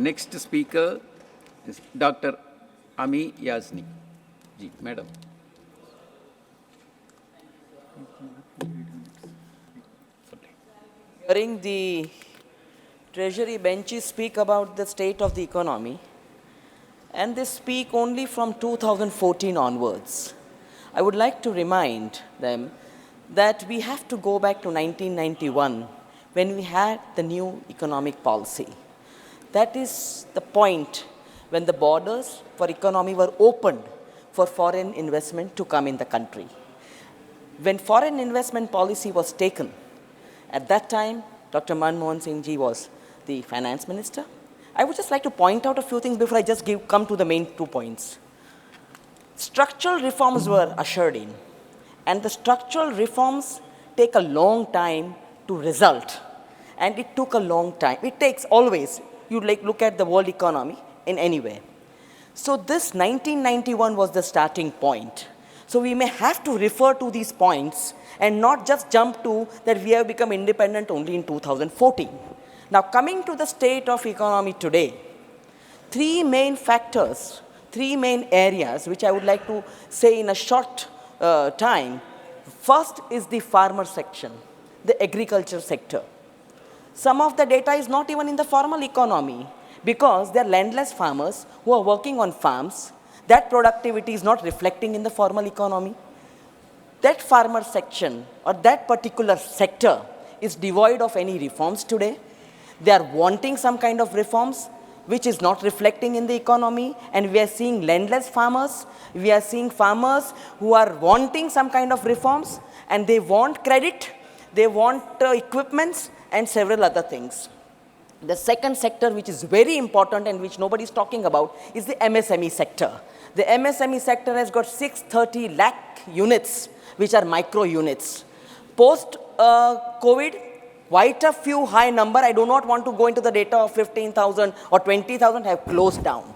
Next speaker is Dr. Amee Yajnik. Ji, Madam. Hearing the Treasury benches speak about the state of the economy, and they speak only from 2014 onwards, I would like to remind them that we have to go back to 1991 when we had the new economic policy. That is the point when the borders for economy were opened for foreign investment to come in the country. When foreign investment policy was taken, at that time, Dr. Manmohan Singh ji was the finance minister. I would just like to point out a few things before I just come to the main 2 points. Structural reforms were ushered in, and the structural reforms take a long time to result, and it took a long time. It takes always, you look at the world economy in any way. So this 1991 was the starting point. So we may have to refer to these points and not just jump to that we have become independent only in 2014. Now coming to the state of economy today, three main factors, three main areas which I would like to say in a short time. First is the farmer section, the agriculture sector. Some of the data is not even in the formal economy because they are landless farmers who are working on farms. That productivity is not reflecting in the formal economy. That farmer section or that particular sector is devoid of any reforms today. They are wanting some kind of reforms which is not reflecting in the economy, and we are seeing landless farmers. We are seeing farmers who are wanting some kind of reforms, and they want credit, they want equipments and several other things. The second sector which is very important and which nobody is talking about is the MSME sector. The MSME sector has got 630 lakh units which are micro units. Post COVID, quite a few high number, I do not want to go into the data of 15,000 or 20,000 have closed down.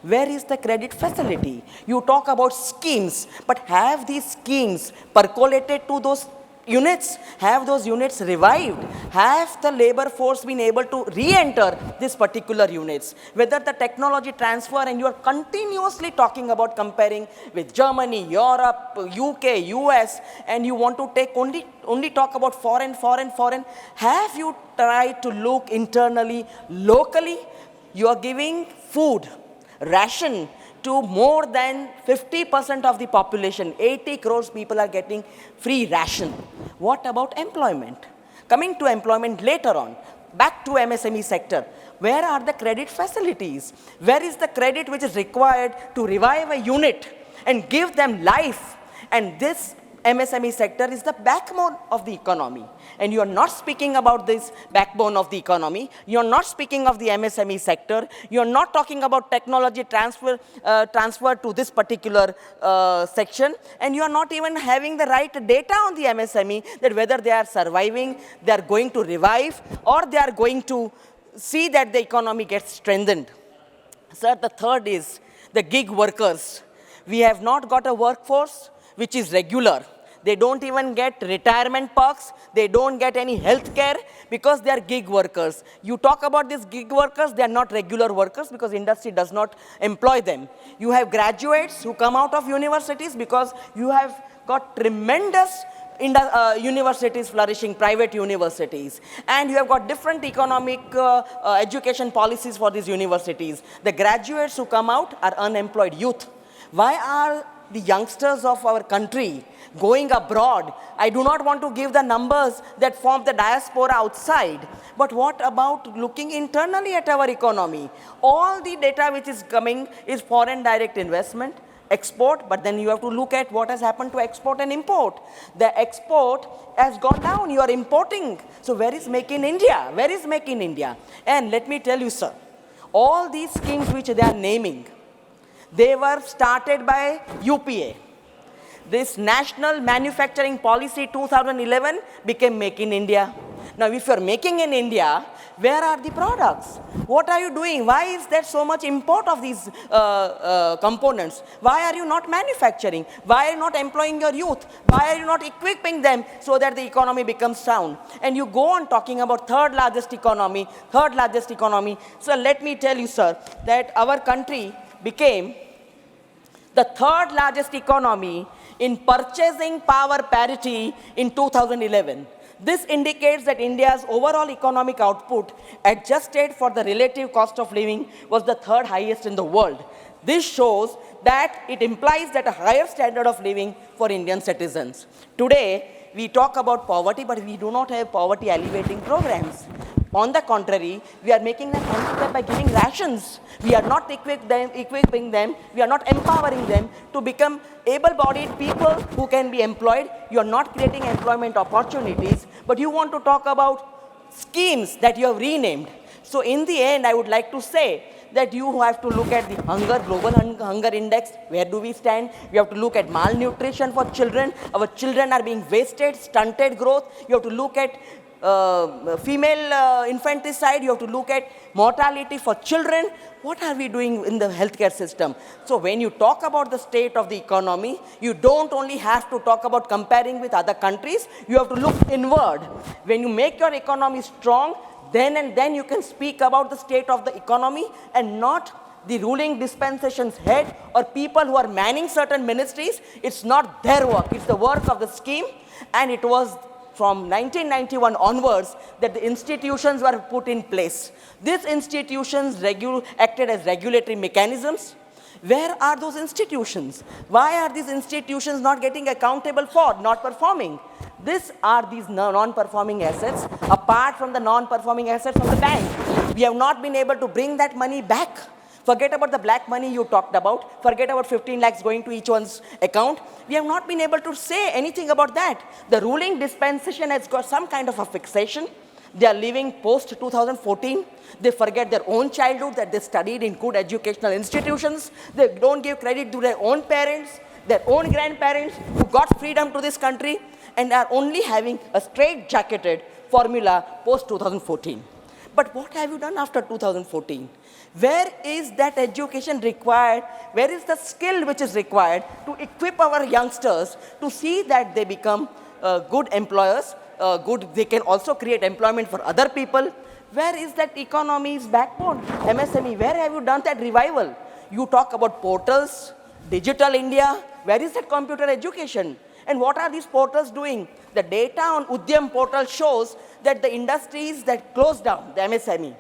Where is the credit facility? You talk about schemes, but have these schemes percolated to those units? Have those units revived? Have the labor force been able to re-enter these particular units? Whether the technology transfer, and you are continuously talking about comparing with Germany, Europe, UK, US, and you want to take only talk about foreign. Have you tried to look internally, locally? You are giving food, ration, to more than 50% of the population. 80 crores people are getting free ration. What about employment? Coming to employment later on, back to MSME sector. Where are the credit facilities? Where is the credit which is required to revive a unit and give them life? And this MSME sector is the backbone of the economy. And you are not speaking about this backbone of the economy. You are not speaking of the MSME sector. You are not talking about technology transfer to this particular section. And you are not even having the right data on the MSME that whether they are surviving, they are going to revive, or they are going to see that the economy gets strengthened. Sir, the third is the gig workers. We have not got a workforce which is regular. They don't even get retirement perks. They don't get any health care because they are gig workers. You talk about these gig workers, they are not regular workers because industry does not employ them. You have graduates who come out of universities because you have got tremendous universities flourishing, private universities. And you have got different economic education policies for these universities. The graduates who come out are unemployed youth. Why are the youngsters of our country going abroad? I do not want to give the numbers that form the diaspora outside, but what about looking internally at our economy? All the data which is coming is foreign direct investment, export, but then you have to look at what has happened to export and import. The export has gone down, you are importing. So where is Make in India? Where is Make in India? And let me tell you, sir, all these schemes which they are naming, they were started by UPA. This National Manufacturing Policy 2011 became Make in India. Now, if you're making in India, where are the products? What are you doing? Why is there so much import of these components? Why are you not manufacturing? Why are you not employing your youth? Why are you not equipping them so that the economy becomes sound? And you go on talking about third largest economy. So let me tell you, sir, that our country became the third largest economy in purchasing power parity in 2011. This indicates that India's overall economic output, adjusted for the relative cost of living, was the third highest in the world. This shows that it implies that a higher standard of living for Indian citizens. Today, we talk about poverty, but we do not have poverty alleviating programs. On the contrary, we are making them handicapped by giving rations. We are not equipping them, we are not empowering them to become able-bodied people who can be employed. You are not creating employment opportunities, but you want to talk about schemes that you have renamed. So in the end, I would like to say that you have to look at the global hunger index. Where do we stand? We have to look at malnutrition for children. Our children are being wasted, stunted growth. You have to look at female infanticide. You have to look at mortality for children. What are we doing in the healthcare system? So when you talk about the state of the economy, you don't only have to talk about comparing with other countries, you have to look inward. When you make your economy strong, then you can speak about the state of the economy, and not the ruling dispensation's head or people who are manning certain ministries. It's not their work, it's the work of the scheme. And it was from 1991 onwards that the institutions were put in place. These institutions acted as regulatory mechanisms. Where are those institutions? Why are these institutions not getting accountable for not performing? These are these non-performing assets, apart from the non-performing assets of the bank. We have not been able to bring that money back. Forget about the black money you talked about. Forget about 15 lakhs going to each one's account. We have not been able to say anything about that. The ruling dispensation has got some kind of a fixation. They are living post-2014. They forget their own childhood, that they studied in good educational institutions. They don't give credit to their own parents, their own grandparents who got freedom to this country, and are only having a straight-jacketed formula post-2014. But what have you done after 2014? Where is that education required? Where is the skill which is required to equip our youngsters to see that they become good employers, they can also create employment for other people? Where is that economy's backbone? MSME, where have you done that revival? You talk about portals, Digital India, where is that computer education? And what are these portals doing? The data on Udyam portal shows that the industries that closed down, the MSME,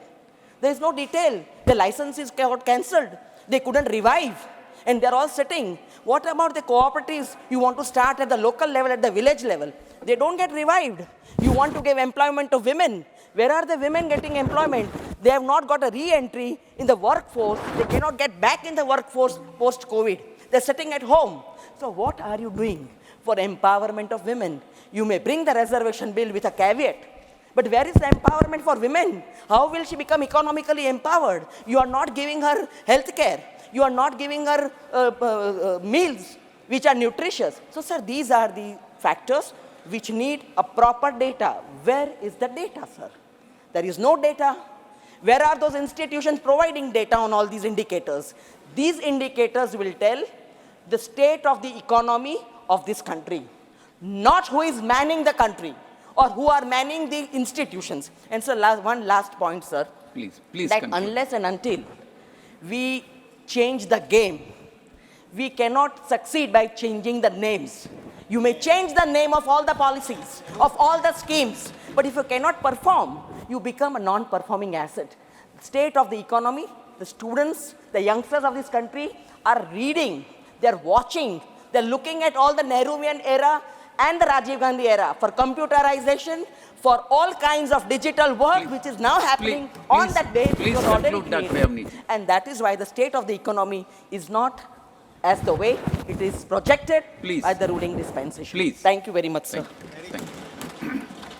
there is no detail. The licenses got cancelled. They couldn't revive. And they're all sitting. What about the cooperatives? You want to start at the local level, at the village level. They don't get revived. You want to give employment to women. Where are the women getting employment? They have not got a re-entry in the workforce. They cannot get back in the workforce post-COVID. They're sitting at home. So what are you doing for empowerment of women? You may bring the reservation bill with a caveat. But where is the empowerment for women? How will she become economically empowered? You are not giving her health care. You are not giving her meals which are nutritious. So, sir, these are the factors which need a proper data. Where is the data, sir? There is no data. Where are those institutions providing data on all these indicators? These indicators will tell the state of the economy of this country, not who is manning the country or who are manning the institutions. And so one last point, sir. Please that conclude. Unless and until we change the game, we cannot succeed by changing the names. You may change the name of all the policies, of all the schemes, but if you cannot perform, you become a non-performing asset. State of the economy, the students, the youngsters of this country are reading, they're watching, they're looking at all the Nehruvian era and the Rajiv Gandhi era for computerization, for all kinds of digital work which is now happening on that day. Please conclude, Dr. Yajnik. And that is why the state of the economy is not as the way it is projected by the ruling dispensation. Please. Thank you very much, sir. Thank you.